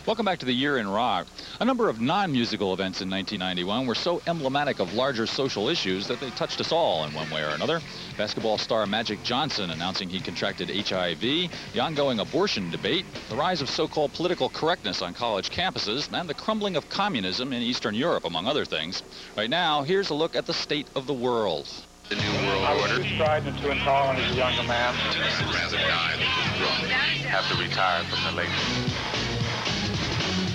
Welcome back to the Year in Rock. A number of non-musical events in 1991 were so emblematic of larger social issues that they touched us all in one way or another. Basketball star Magic Johnson announcing he contracted HIV, the ongoing abortion debate, the rise of so-called political correctness on college campuses, and the crumbling of communism in Eastern Europe, among other things. Right now, here's a look at the state of the world. The New World Order. I was strident to intolerant as a younger man. I'd rather die than wrong. Have to retire from the labor.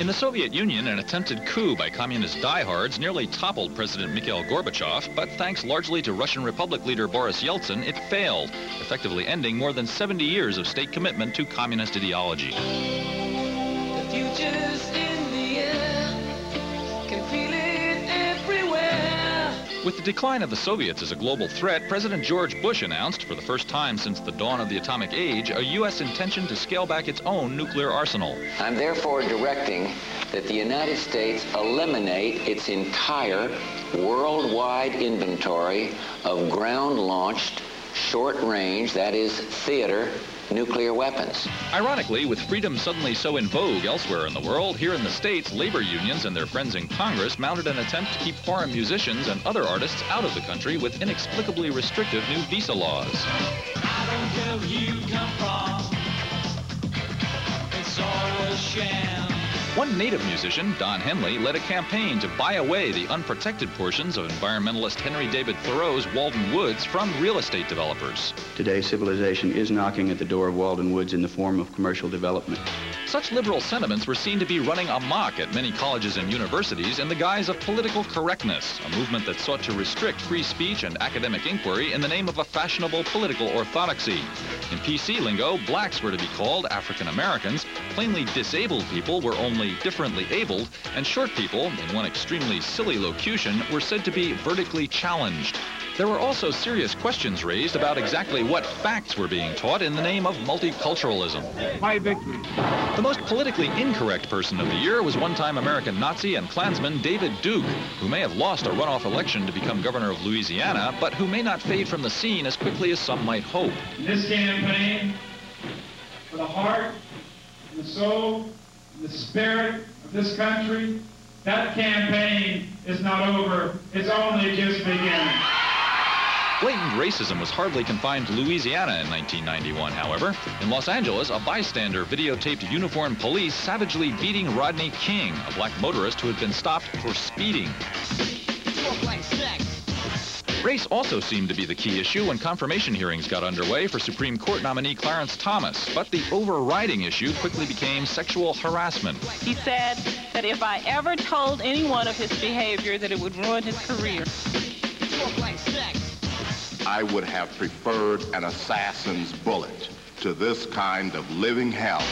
In the Soviet Union, an attempted coup by communist diehards nearly toppled President Mikhail Gorbachev, but thanks largely to Russian Republic leader Boris Yeltsin, it failed, effectively ending more than 70 years of state commitment to communist ideology. The future's in the air, can feel it everywhere. With the decline of the Soviets as a global threat, President George Bush announced, for the first time since the dawn of the atomic age, a U.S. intention to scale back its own nuclear arsenal. I'm therefore directing that the United States eliminate its entire worldwide inventory of ground-launched, short-range, that is, theater, nuclear weapons. Ironically, with freedom suddenly so in vogue elsewhere in the world, here in the States, labor unions and their friends in Congress mounted an attempt to keep foreign musicians and other artists out of the country with inexplicably restrictive new visa laws. I don't care where you come from, it's all a sham. One native musician, Don Henley, led a campaign to buy away the unprotected portions of environmentalist Henry David Thoreau's Walden Woods from real estate developers. Today, civilization is knocking at the door of Walden Woods in the form of commercial development. Such liberal sentiments were seen to be running amok at many colleges and universities in the guise of political correctness, a movement that sought to restrict free speech and academic inquiry in the name of a fashionable political orthodoxy. In PC lingo, blacks were to be called African Americans, plainly disabled people were only differently abled, and short people, in one extremely silly locution, were said to be vertically challenged. There were also serious questions raised about exactly what facts were being taught in the name of multiculturalism. My victory. The most politically incorrect person of the year was one-time American Nazi and Klansman David Duke, who may have lost a runoff election to become governor of Louisiana, but who may not fade from the scene as quickly as some might hope. In this campaign, for the heart, the soul, and the spirit of this country, that campaign is not over. It's only just beginning. Blatant racism was hardly confined to Louisiana in 1991, however. In Los Angeles, a bystander videotaped uniformed police savagely beating Rodney King, a black motorist who had been stopped for speeding. Race also seemed to be the key issue when confirmation hearings got underway for Supreme Court nominee Clarence Thomas, but the overriding issue quickly became sexual harassment. He said that if I ever told anyone of his behavior, that it would ruin his career. I would have preferred an assassin's bullet to this kind of living hell.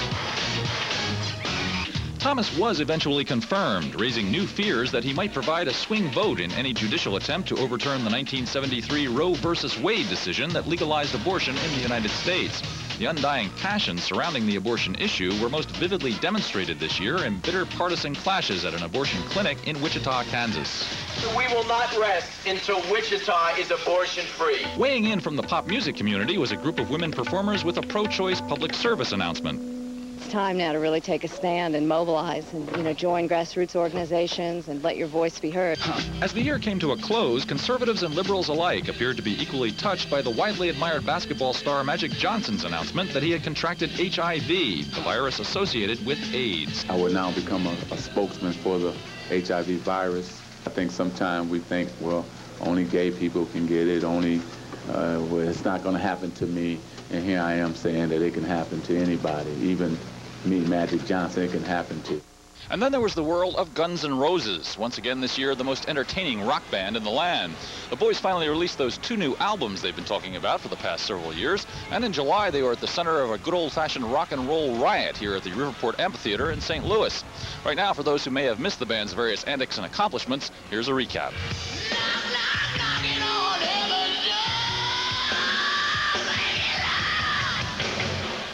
Thomas was eventually confirmed, raising new fears that he might provide a swing vote in any judicial attempt to overturn the 1973 Roe v. Wade decision that legalized abortion in the United States. The undying passions surrounding the abortion issue were most vividly demonstrated this year in bitter partisan clashes at an abortion clinic in Wichita, Kansas. We will not rest until Wichita is abortion-free. Weighing in from the pop music community was a group of women performers with a pro-choice public service announcement. It's time now to really take a stand and mobilize and, join grassroots organizations and let your voice be heard. As the year came to a close, conservatives and liberals alike appeared to be equally touched by the widely admired basketball star Magic Johnson's announcement that he had contracted HIV, the virus associated with AIDS. I will now become a spokesman for the HIV virus. I think sometimes we think, well, only gay people can get it, well, it's not going to happen to me. And here I am saying that it can happen to anybody, even me, Magic Johnson, it can happen to. And then there was the world of Guns N' Roses. Once again this year, the most entertaining rock band in the land. The boys finally released those 2 new albums they've been talking about for the past several years. And in July, they were at the center of a good old-fashioned rock and roll riot here at the Riverport Amphitheater in St. Louis. Right now, for those who may have missed the band's various antics and accomplishments, here's a recap.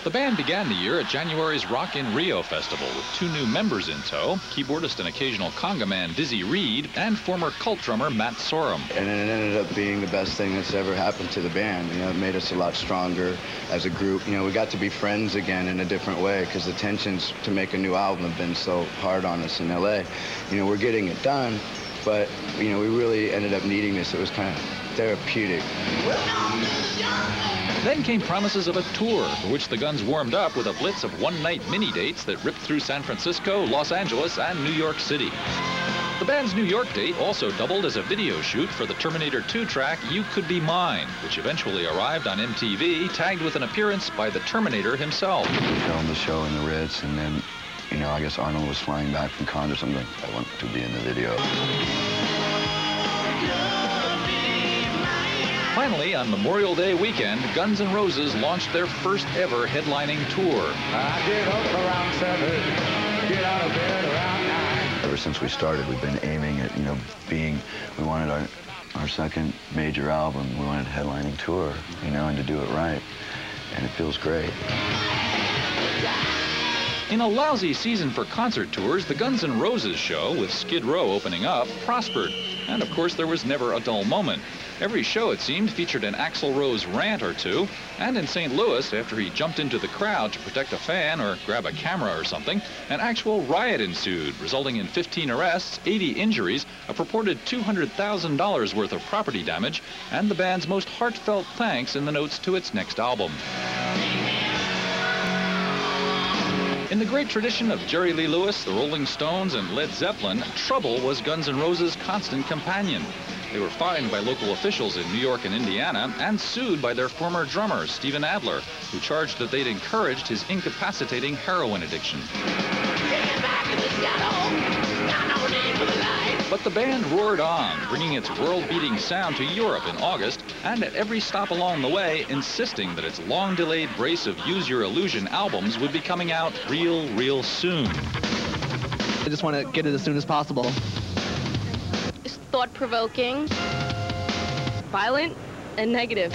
The band began the year at January's Rock in Rio festival with 2 new members in tow, keyboardist and occasional conga man Dizzy Reed and former Cult drummer Matt Sorum. And it ended up being the best thing that's ever happened to the band. You know, it made us a lot stronger as a group. You know, we got to be friends again in a different way because the tensions to make a new album have been so hard on us in LA. You know, we're getting it done, but, you know, we really ended up needing this. It was kind of therapeutic. Then came promises of a tour, for which the Guns warmed up with a blitz of one-night mini-dates that ripped through San Francisco, Los Angeles, and New York City. The band's New York date also doubled as a video shoot for the Terminator 2 track You Could Be Mine, which eventually arrived on MTV, tagged with an appearance by the Terminator himself. We filmed the show in the Ritz, and then, you know, I guess Arnold was flying back from Cannes or something. I want to be in the video. Finally, on Memorial Day weekend, Guns N' Roses launched their first ever headlining tour. I get up around 7, get out of bed around 9. Ever since we started, we've been aiming at, you know, we wanted our second major album. We wanted a headlining tour, you know, and to do it right. And it feels great. In a lousy season for concert tours, the Guns N' Roses show, with Skid Row opening up, prospered. And of course, there was never a dull moment. Every show, it seemed, featured an Axl Rose rant or two. And in St. Louis, after he jumped into the crowd to protect a fan or grab a camera or something, an actual riot ensued, resulting in 15 arrests, 80 injuries, a purported $200,000 worth of property damage, and the band's most heartfelt thanks in the notes to its next album. In the great tradition of Jerry Lee Lewis, the Rolling Stones, and Led Zeppelin, trouble was Guns N' Roses' constant companion. They were fined by local officials in New York and Indiana and sued by their former drummer, Steven Adler, who charged that they'd encouraged his incapacitating heroin addiction. But the band roared on, bringing its world-beating sound to Europe in August, and at every stop along the way, insisting that its long-delayed brace of Use Your Illusion albums would be coming out real soon. I just want to get it as soon as possible. It's thought-provoking, violent, and negative.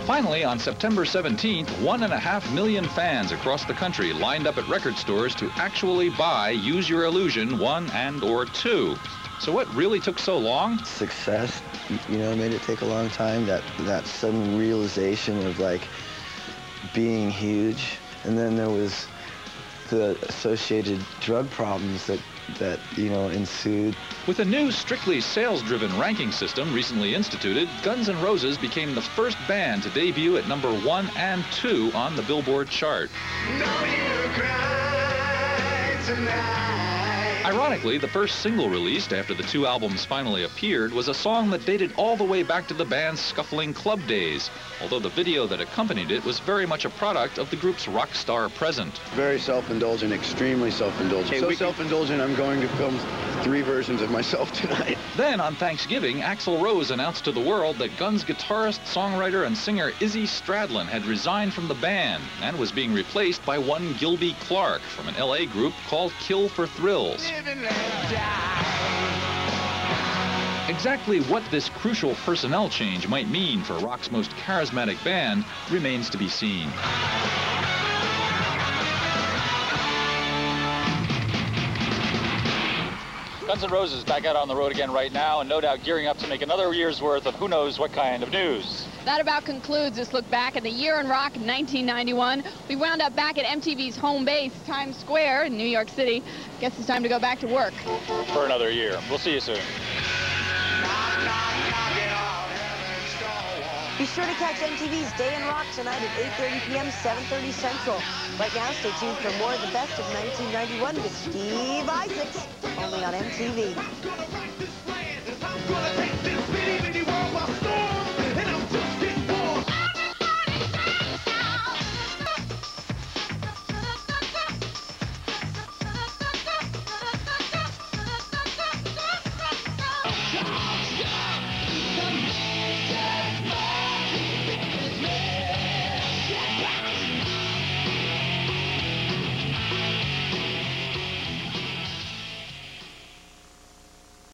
Finally, on September 17th, 1.5 million fans across the country lined up at record stores to actually buy Use Your Illusion 1 and/or 2. So what really took so long? Success, you know, made it take a long time. That sudden realization of, like, being huge. And then there was the associated drug problems that you know, ensued. With a new, strictly sales-driven ranking system recently instituted, Guns N' Roses became the first band to debut at number 1 and 2 on the Billboard chart. Ironically, the first single released after the 2 albums finally appeared was a song that dated all the way back to the band's scuffling club days, although the video that accompanied it was very much a product of the group's rock star present. Very self-indulgent, extremely self-indulgent. Hey, so self-indulgent, I'm going to film 3 versions of myself tonight. Then, on Thanksgiving, Axl Rose announced to the world that Guns guitarist, songwriter, and singer Izzy Stradlin had resigned from the band and was being replaced by one Gilby Clarke from an LA group called Kill for Thrills. Exactly what this crucial personnel change might mean for rock's most charismatic band remains to be seen. Guns N' Roses back out on the road again right now, and no doubt gearing up to make another year's worth of who knows what kind of news. That about concludes this look back at the year in rock 1991. We wound up back at MTV's home base, Times Square in New York City. Guess it's time to go back to work. For another year. We'll see you soon. Be sure to catch MTV's Day in Rock tonight at 8:30 p.m., 7:30 Central. Right now, stay tuned for more of the best of 1991 with Steve Isaacs, only on MTV.